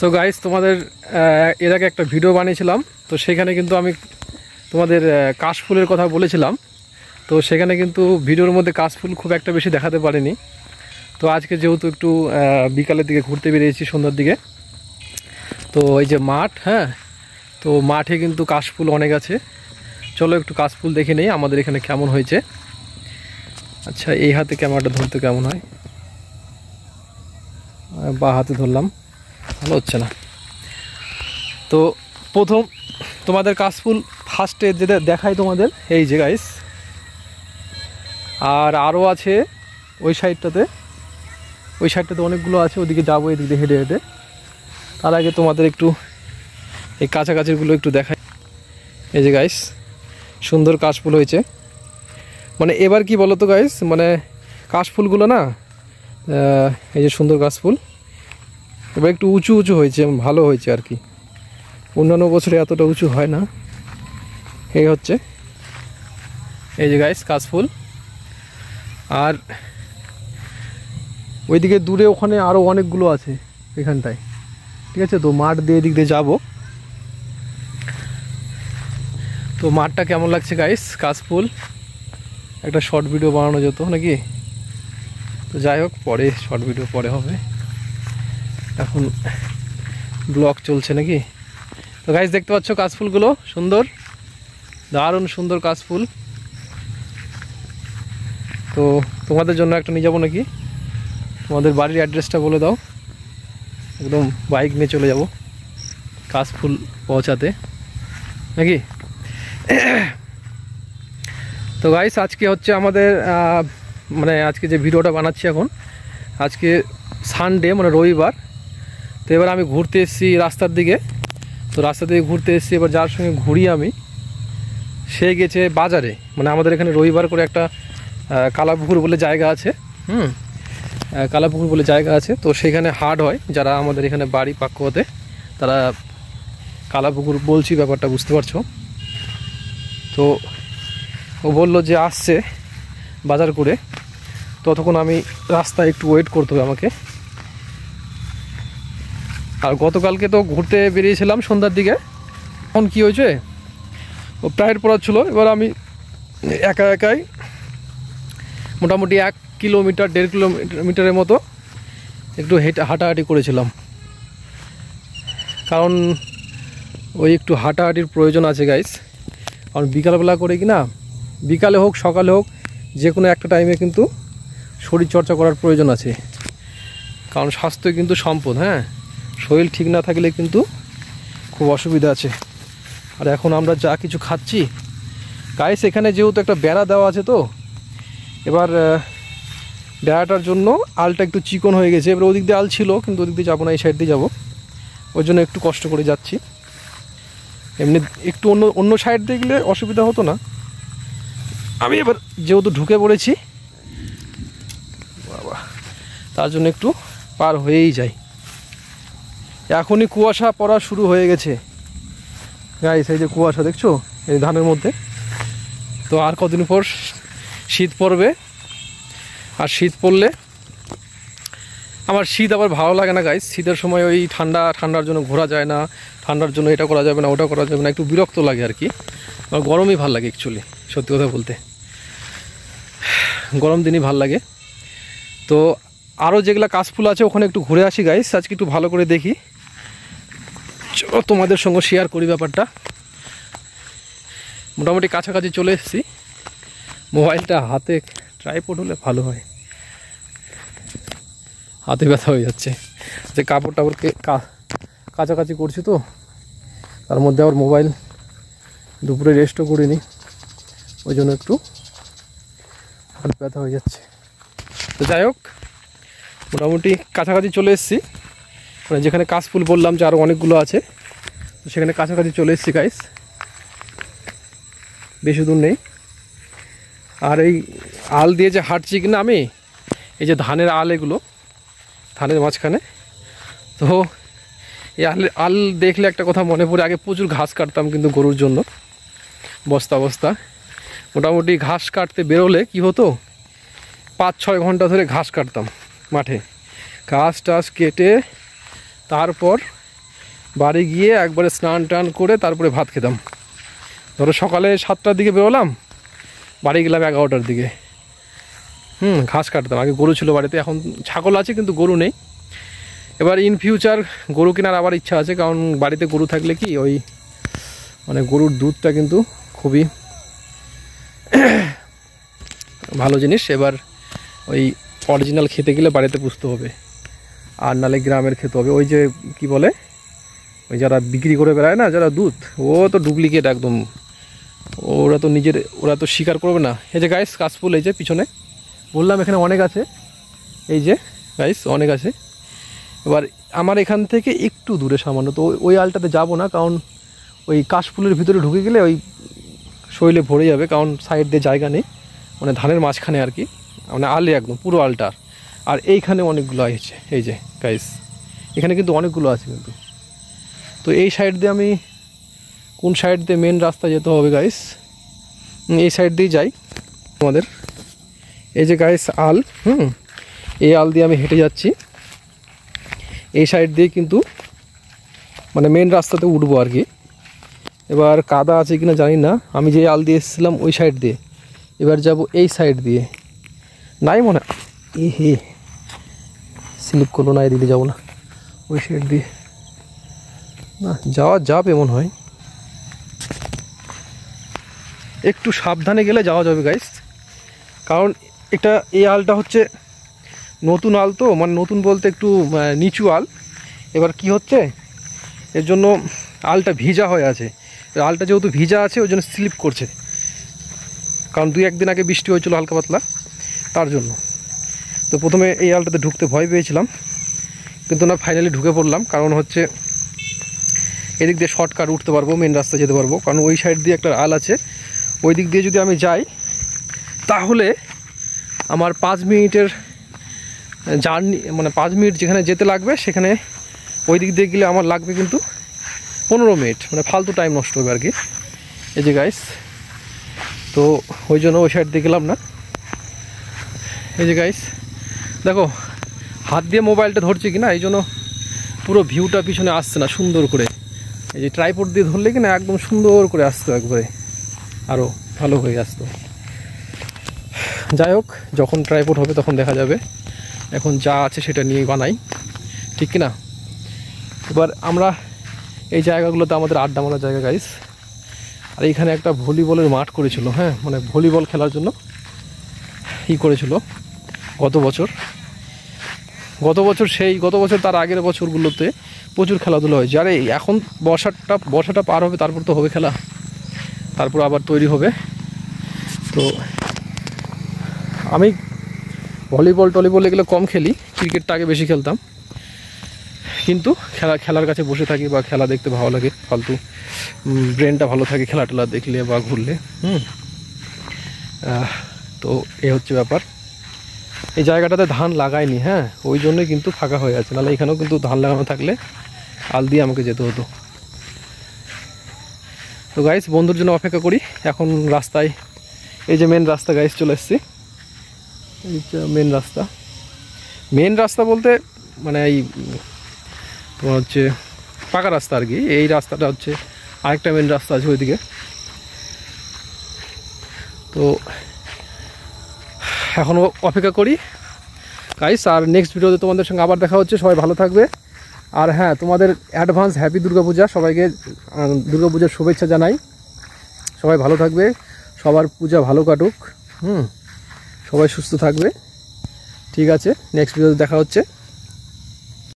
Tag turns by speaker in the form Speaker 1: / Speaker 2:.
Speaker 1: So guys, তোমাদের এর আগে একটা ভিডিও বানিয়েছিলাম, তো সেখানে কিন্তু আমি তোমাদের কাশফুলের কথা বলেছিলাম। তো সেখানে কিন্তু ভিডিওর মধ্যে কাশফুল খুব একটা বেশি দেখাতে পারিনি। তো আজকে যেহেতু একটু বিকালের দিকে ঘুরতে বেরিয়েছি, সন্ধ্যার দিকে, তো এই যে মাঠ, হ্যাঁ, তো মাঠে কিন্তু কাশফুল অনেক আছে। চলো একটু কাশফুল দেখে নেই আমাদের এখানে কেমন হয়েছে। আচ্ছা, এই হাতে ক্যামেরাটা ধরতে কেমন হয়? বা হাতে ধরলাম, ভালো হচ্ছে না। তো প্রথম তোমাদের কাশফুল ফার্স্টে যেটা দেখাই তোমাদের, এই যে গাইস, আর আরও আছে ওই সাইডটাতে অনেকগুলো আছে, ওদিকে যাবো এদিক দিয়ে হেঁটে হেঁটে। তার আগে তোমাদের একটু এই কাছাকাছিগুলো একটু দেখাই। এই যে গাইস, সুন্দর কাশফুল হয়েছে। মানে এবার কি বলো তো গাইস, মানে কাশফুলগুলো না, এই যে সুন্দর কাশফুল, এবার একটু উঁচু উঁচু হয়েছে, ভালো হয়েছে আর কি। অন্যান্য বছরে এতটা উঁচু হয় না। এই হচ্ছে, এই যে গাইস কাশফুল। আর ওইদিকে দূরে ওখানে আরও অনেকগুলো আছে এখানটায়, ঠিক আছে। তো মাঠ দিয়ে এদিক দিয়ে যাবো। তো মাঠটা কেমন লাগছে গাইস, কাশফুল একটা শর্ট ভিডিও বানানো যেত নাকি? তো যাই হোক, পরে শর্ট ভিডিও পরে হবে, এখন ব্লগ চলছে নাকি। তো গাইস, দেখতে পাচ্ছ কাশফুলগুলো সুন্দর, দারুণ সুন্দর কাশফুল। তো তোমাদের জন্য একটা নিয়ে যাবো নাকি? তোমাদের বাড়ির অ্যাড্রেসটা বলে দাও, একদম বাইক নিয়ে চলে যাব কাশফুল পৌঁছাতে নাকি। তো গাইস, আজকে হচ্ছে আমাদের মানে আজকে যে ভিডিওটা বানাচ্ছি এখন, আজকে সানডে মানে রবিবার। তো এবার আমি ঘুরতে এসেছি রাস্তার দিকে। তো রাস্তা থেকে ঘুরতে এসেছি, এবার যার সঙ্গে ঘুরি আমি, সে গেছে বাজারে। মানে আমাদের এখানে রবিবার করে একটা কালাপুকুর বলে জায়গা আছে, কালাপুকুর বলে জায়গা আছে। তো সেখানে হাট হয়, যারা আমাদের এখানে বাড়ি পাক্কতে তারা কালাপুকুর বলছি, ব্যাপারটা বুঝতে পারছো। তো ও বললো যে আসছে বাজার করে, ততক্ষণ আমি রাস্তায় একটু ওয়েট করতে হবে আমাকে। আর গতকালকে তো ঘুরতে বেরিয়েছিলাম সন্ধ্যার দিকে, এখন কি হয়েছে, ও প্রাইড পড়াচ্ছিলো। এবার আমি একাই মোটামুটি 1 কিলোমিটার 1.5 কিলোমিটারের মতো একটু হাঁটাহাঁটি করেছিলাম, কারণ ওই একটু হাঁটাহাঁটির প্রয়োজন আছে গাইস। কারণ বিকালবেলা করে কি না, বিকালে হোক সকালে হোক, যে কোনো একটা টাইমে কিন্তু শরীরচর্চা করার প্রয়োজন আছে। কারণ স্বাস্থ্য কিন্তু সম্পদ, হ্যাঁ, শরীর ঠিক না থাকলে কিন্তু খুব অসুবিধা আছে। আর এখন আমরা যা কিছু খাচ্ছি গাইস, এখানে যেহেতু একটা বেড়া দেওয়া আছে, তো এবার বেড়াটার জন্য আলটা একটু চিকন হয়ে গেছে। এবার ওদিক দিয়ে আল ছিল, কিন্তু ওদিক দিয়ে যাবো না, এই সাইড দিয়ে যাবো। ওই জন্য একটু কষ্ট করে যাচ্ছি। এমনি একটু অন্য সাইড দিয়ে গেলে অসুবিধা হতো না। আমি এবার যেহেতু ঢুকে পড়েছি বাবা, তার জন্য একটু পার হয়েই যাই। এখনই কুয়াশা পড়া শুরু হয়ে গেছে গাইস, এই যে কুয়াশা দেখছো এই ধানের মধ্যে। তো আর কদিন পর শীত পড়বে, আর শীত পড়লে আমার শীত আবার ভালো লাগে না গাইস। শীতের সময় ওই ঠান্ডার জন্য ঘোরা যায় না, ঠান্ডার জন্য এটা করা যাবে না, ওটা করা যাবে না, একটু বিরক্ত লাগে আর কি। আমার গরমই ভাল লাগে অ্যাকচুয়ালি, সত্যি কথা বলতে গরম দিনই ভাল লাগে। তো আরও যেগুলো কাশফুল আছে ওখানে একটু ঘুরে আসি গাইস, আজকে একটু ভালো করে দেখি। চলো তোমাদের সঙ্গে শেয়ার করি ব্যাপারটা। মোটামুটি কাছাকাছি চলে এসেছি। মোবাইলটা হাতে ট্রাইপড হলে ভালো হয়, হাতে ব্যথা হয়ে যাচ্ছে। যে কাপড় টাপড়কে কাছাকাছি করছি, তো তার মধ্যে আবার মোবাইল দুপুরে রেস্টও করিনি, ওই জন্য একটু হাত ব্যথা হয়ে যাচ্ছে। তো যাই হোক, মোটামুটি কাছাকাছি চলে এসেছি, মানে যেখানে কাশফুল বললাম যে আরও অনেকগুলো আছে, তো সেখানে কাছাকাছি চলে এসেছি গাইস, বেশি দূর নেই। আর এই আল দিয়ে যে হাঁটছি কিনা আমি, এই যে ধানের আল, এগুলো ধানের মাঝখানে। তো এই আল দেখলে একটা কথা মনে পড়ে, আগে প্রচুর ঘাস কাটতাম কিন্তু গরুর জন্য, বস্তা বস্তা। মোটামুটি ঘাস কাটতে বেরোলে কি হতো, 5-6 ঘন্টা ধরে ঘাস কাটতাম মাঠে। ঘাস টাস কেটে তারপর বাড়ি গিয়ে একবারে স্নান টান করে তারপরে ভাত খেতাম। ধরো সকালে 7টার দিকে বেরোলাম, বাড়ি গেলাম 11টার দিকে। ঘাস কাটতাম। আগে গরু ছিল বাড়িতে, এখন ছাগল আছে কিন্তু গরু নেই। এবার ইন ফিউচার গরু কেনার আবার ইচ্ছা আছে, কারণ বাড়িতে গরু থাকলে কি ওই মানে গরুর দুধটা কিন্তু খুবই ভালো জিনিস। এবার ওই অরিজিনাল খেতে গেলে বাড়িতে পুষতে হবে, আর নালে গ্রামের খেতে হবে। ওই যে কি বলে, ওই যারা বিক্রি করে বেড়ায় না যারা দুধ, ও তো ডুপ্লিকেট একদম। ওরা তো স্বীকার করবে না। এই যে গাইস কাশফুল, এই যে পিছনে বললাম এখানে অনেক আছে, এই যে গাইস অনেক আছে। এবার আমার এখান থেকে একটু দূরে সামান্য, তো ওই আলটাতে যাব না, কারণ ওই কাশফুলের ভিতরে ঢুকে গেলে ওই শরীরে ভরে যাবে, কারণ সাইড দিয়ে জায়গা নেই, মানে ধানের মাঝখানে আর কি, মানে আলে একদম পুরো আলটার। আর এইখানে অনেকগুলো আছে, এই যে গাইস এখানে কিন্তু অনেকগুলো আছে কিন্তু। তো এই সাইড দিয়ে আমি, কোন সাইড দিয়ে মেন রাস্তা যেতে হবে গাইস, এই সাইড দিয়ে যাই আমাদের। এই যে গাইস আল, এই আল দিয়ে আমি হেঁটে যাচ্ছি, এই সাইড দিয়ে কিন্তু মানে মেন রাস্তাতে উঠবো আর কি। এবার কাদা আছে কিনা জানি না, আমি যে আল দিয়ে এসেছিলাম ওই সাইড দিয়ে, এবার যাব এই সাইড দিয়ে। নাই মনে হে স্লিপ করলো না, এদিকে যাবো না, ওই সাইড দিয়ে না যাওয়া যাবে মনে হয়। একটু সাবধানে গেলে যাওয়া যাবে গাইস, কারণ এটা এই আলটা হচ্ছে নতুন আল, তো মানে নতুন বলতে একটু নিচু আল। এবার কি হচ্ছে, এর জন্য আলটা ভিজা হয়ে আছে। আলটা যেহেতু ভিজা আছে ওই জন্য স্লিপ করছে, কারণ 2-1 দিন আগে বৃষ্টি হয়েছিল হালকা পাতলা, তার জন্য। তো প্রথমে এই আলটাতে ঢুকতে ভয় পেয়েছিলাম, কিন্তু না ফাইনালি ঢুকে পড়লাম। কারণ হচ্ছে এদিক দিয়ে শর্টকাট উঠতে পারবো, মেন রাস্তা যেতে পারবো, কারণ ওই সাইড দিয়ে একটা আল আছে। ওই দিক দিয়ে যদি আমি যাই তাহলে আমার 5 মিনিটের জার্নি, মানে 5 মিনিট যেখানে যেতে লাগবে সেখানে ওই দিক দিয়ে গেলে আমার লাগবে কিন্তু 15 মিনিট, মানে ফালতু টাইম নষ্ট হবে আর কি। এই যে গাইস, তো ওই জন্য ওই সাইড দিয়ে গেলাম না। এই যে গাইস দেখো, হাত দিয়ে মোবাইলটা ধরছি কিনা, এই জন্য পুরো ভিউটা পিছনে আসছে না সুন্দর করে। এই যে ট্রাইপড দিয়ে ধরলে কিনা একদম সুন্দর করে আসতো, একবারে আরও ভালো হয়ে আসতো। যাই হোক, যখন ট্রাইপড হবে তখন দেখা যাবে, এখন যা আছে সেটা নিয়েই বানাই, ঠিক কিনা। এবার আমরা এই জায়গাগুলোতে আমাদের আড্ডা মারার জায়গা গাইস। আর এইখানে একটা ভলিবলের মাঠ করেছিল, হ্যাঁ মানে ভলিবল খেলার জন্য করেছিল গত বছর তার আগের বছরগুলোতে প্রচুর খেলাধুলা হয়েছে। আর এখন বর্ষাটা পার হবে, তারপর তো হবে খেলা, তারপর আবার তৈরি হবে। তো আমি টলিবল এগুলো কম খেলি, ক্রিকেটটা আগে বেশি খেলতাম, কিন্তু খেলার কাছে বসে থাকি বা খেলা দেখতে ভালো লাগে, ফালতু ব্রেনটা ভালো থাকে খেলা টেলা দেখলে বা ঘুরলে। তো এ হচ্ছে ব্যাপার। এই জায়গাটাতে ধান লাগায়নি, হ্যাঁ ওই জন্যই কিন্তু ফাঁকা হয়ে আছে, নাহলে এখানেও কিন্তু ধান লাগানো থাকলে আল দিয়ে আমাকে যেতে হতো। তো গাইস বন্ধুর জন্য অপেক্ষা করি। এখন রাস্তায়, এই যে মেন রাস্তা গাইস চলে এসেছি। এই যে মেন রাস্তা বলতে মানে এই তোমার হচ্ছে পাকা রাস্তা আর কি। এই রাস্তাটা হচ্ছে আরেকটা মেন রাস্তা আছে ওইদিকে। তো এখনও অপেক্ষা করি গাইস, আর নেক্সট ভিডিওতে তোমাদের সঙ্গে আবার দেখা হচ্ছে। সবাই ভালো থাকবে। আর হ্যাঁ, তোমাদের অ্যাডভান্স হ্যাপি দুর্গাপূজা, সবাইকে দুর্গাপূজার শুভেচ্ছা জানাই। সবাই ভালো থাকবে, সবার পূজা ভালো কাটুক, সবাই সুস্থ থাকবে। ঠিক আছে, নেক্সট ভিডিওতে দেখা হচ্ছে।